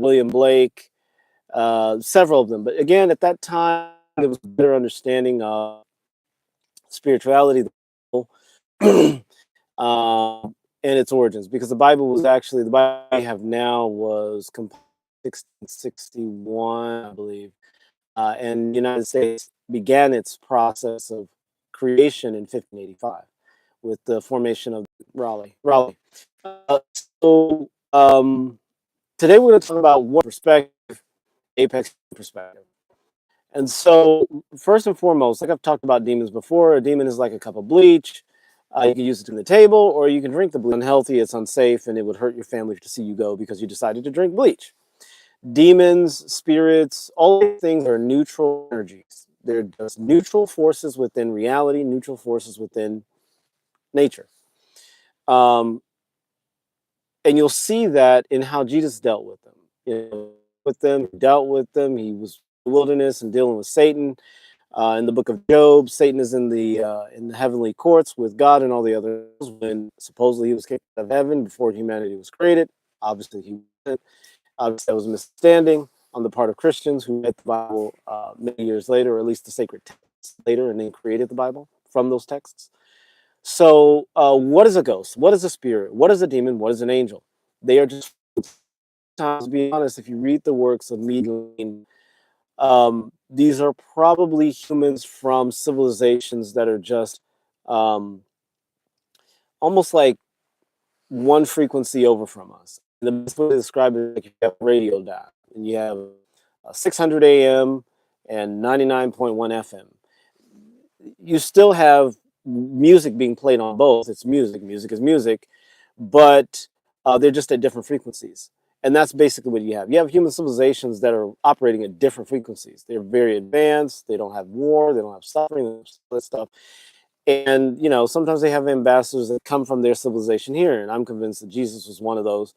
William Blake, several of them. But again, at that time, there was a better understanding of spirituality, and its origins, because the Bible was actually, the Bible we have now was compiled in 1661, I believe, and the United States began its process of creation in 1585 with the formation of Raleigh. Raleigh. Uh, so today we're going to talk about one perspective, apex perspective. And so, first and foremost, like I've talked about demons before, a demon is like a cup of bleach. You can use it in the table, or you can drink the bleach. It's unhealthy, it's unsafe, and it would hurt your family to see you go because you decided to drink bleach. Demons, spirits, all these things are neutral energies. They're just neutral forces within reality, neutral forces within nature. Um, and you'll see that in how Jesus dealt with them. With them, he dealt with them. He was in the wilderness and dealing with Satan. In the book of Job, Satan is in the heavenly courts with God and all the others when supposedly he was kicked out of heaven before humanity was created. Obviously, he wasn't. Obviously, that was a misunderstanding on the part of Christians who read the Bible many years later, or at least the sacred texts later, and then created the Bible from those texts. So, what is a ghost? What is a spirit? What is a demon? What is an angel? They are just, to be honest, if you read the works of Mead, these are probably humans from civilizations that are just um, almost like one frequency over from us. The best way to describe it is like you have a radio dial and you have 600 AM and 99.1 FM. You still have music being played on both. It's music, music is music, but they're just at different frequencies. And that's basically what you have. You have human civilizations that are operating at different frequencies. They're very advanced. They don't have war. They don't have suffering. They don't have all that stuff. And, sometimes they have ambassadors that come from their civilization here. And I'm convinced that Jesus was one of those,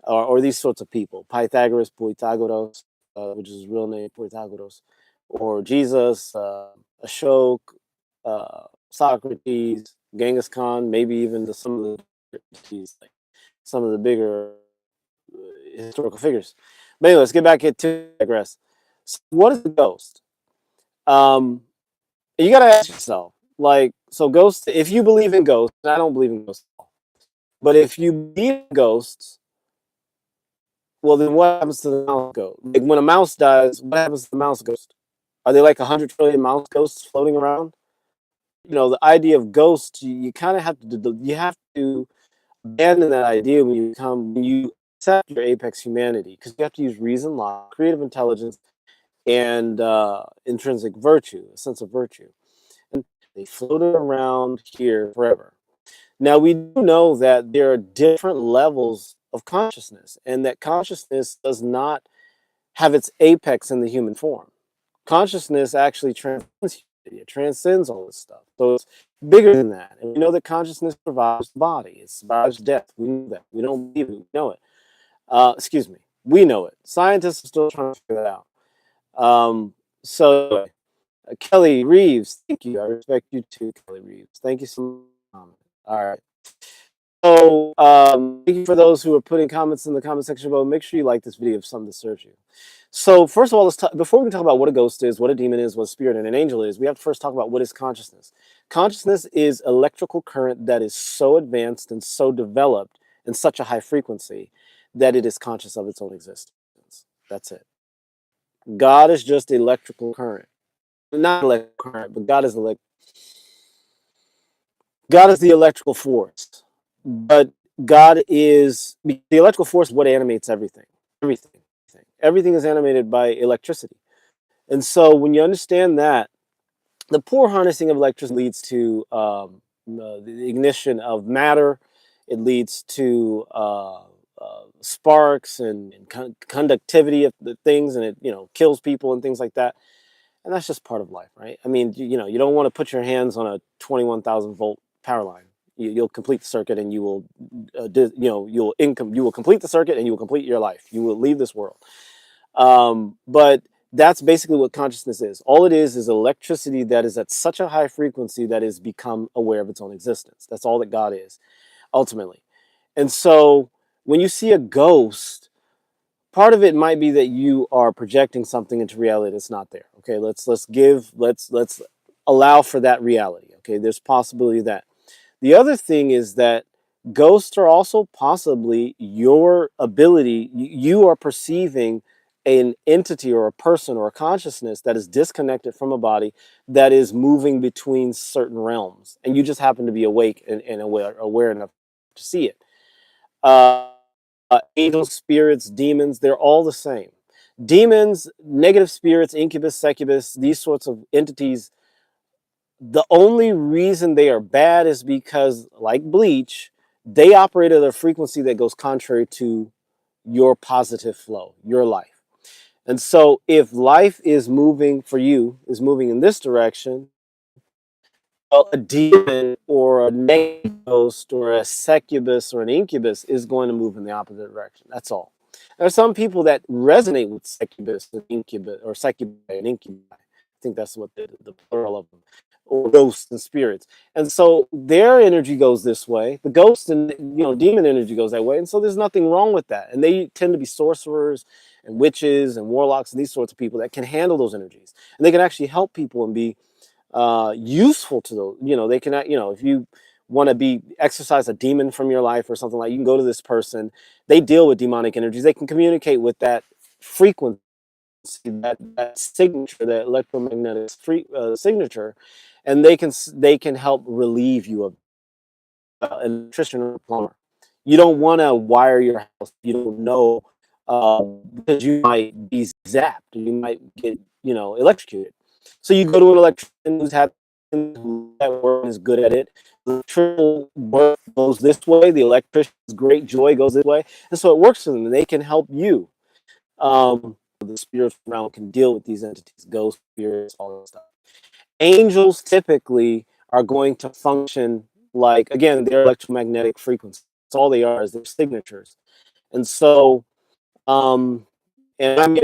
or these sorts of people. Pythagoras, which is his real name, Pythagoras, or Jesus, Ashok, Socrates, Genghis Khan, maybe even some of the bigger historical figures. But anyway, let's get back into digress. So what is a ghost? Um, you got to ask yourself, so ghosts. If you believe in ghosts, and I don't believe in ghosts at all, but if you believe in ghosts, well, then what happens to the mouse ghost? Like when a mouse dies, what happens to the mouse ghost? Are they like 100 trillion mouse ghosts floating around? The idea of ghosts, you kind of have to abandon that idea when you accept your apex humanity, because you have to use reason, logic, creative intelligence, and intrinsic virtue, a sense of virtue. And they floated around here forever. Now, we do know that there are different levels of consciousness, and that consciousness does not have its apex in the human form. Consciousness actually transcends humanity. It transcends all this stuff. So it's bigger than that. And we know that consciousness survives the body. It survives death. We know that. We don't believe it. We know it. Excuse me. We know it. Scientists are still trying to figure that out. So Kelly Reeves, thank you. I respect you too, Kelly Reeves. Thank you so much. All right. So thank you for those who are putting comments in the comment section below. Make sure you like this video if something serves you. So first of all, before we can talk about what a ghost is, what a demon is, what a spirit and an angel is, we have to first talk about what is consciousness. Consciousness is electrical current that is so advanced and so developed in such a high frequency that it is conscious of its own existence. That's it. God is just electrical current. Not electrical current, but God is the electrical force. But God is the electrical force. What animates everything? Everything is animated by electricity. And so when you understand that, the poor harnessing of electricity leads to the ignition of matter. It leads to sparks and conductivity of the things, and it kills people and things like that. And that's just part of life, right? I mean, you don't want to put your hands on a 21,000 volt power line. You'll complete the circuit, and you will, you will complete the circuit, and you will complete your life. You will leave this world. But that's basically what consciousness is. All it is electricity that is at such a high frequency that has become aware of its own existence. That's all that God is, ultimately. And so when you see a ghost, part of it might be that you are projecting something into reality that's not there. Okay, let's allow for that reality. Okay, there's possibility of that. The other thing is that ghosts are also possibly your ability, you are perceiving an entity or a person or a consciousness that is disconnected from a body that is moving between certain realms. And you just happen to be awake and aware enough to see it. Uh, Angels, spirits, demons, they're all the same. Demons, negative spirits, incubus, succubus, these sorts of entities, the only reason they are bad is because, like bleach, they operate at a frequency that goes contrary to your positive flow, your life. And so if life is moving for you, is moving in this direction, well, a demon or a negative ghost or a succubus or an incubus is going to move in the opposite direction. That's all. There are some people that resonate with succubus and incubus, or succubi and incubi. I think that's what the plural of them, or ghosts and spirits. And so their energy goes this way. The ghost and demon energy goes that way. And so there's nothing wrong with that. And they tend to be sorcerers and witches and warlocks and these sorts of people that can handle those energies. And they can actually help people and be useful to those. They can, if you want to be exercise a demon from your life or something, like, you can go to this person. They deal with demonic energies. They can communicate with that frequency, that signature, that electromagnetic signature, and they can help relieve you of an electrician or a plumber. You don't want to wire your house. You don't know, because you might be zapped. You might get electrocuted. So you go to an electrician who that work is good at it. The electrical work goes this way. The electrician's great joy goes this way, and so it works for them. And they can help you. The spiritual realm can deal with these entities, ghosts, spirits, all that stuff. Angels typically are going to function like, again, they're electromagnetic frequencies. That's all they are, is their signatures. And so, um, and I made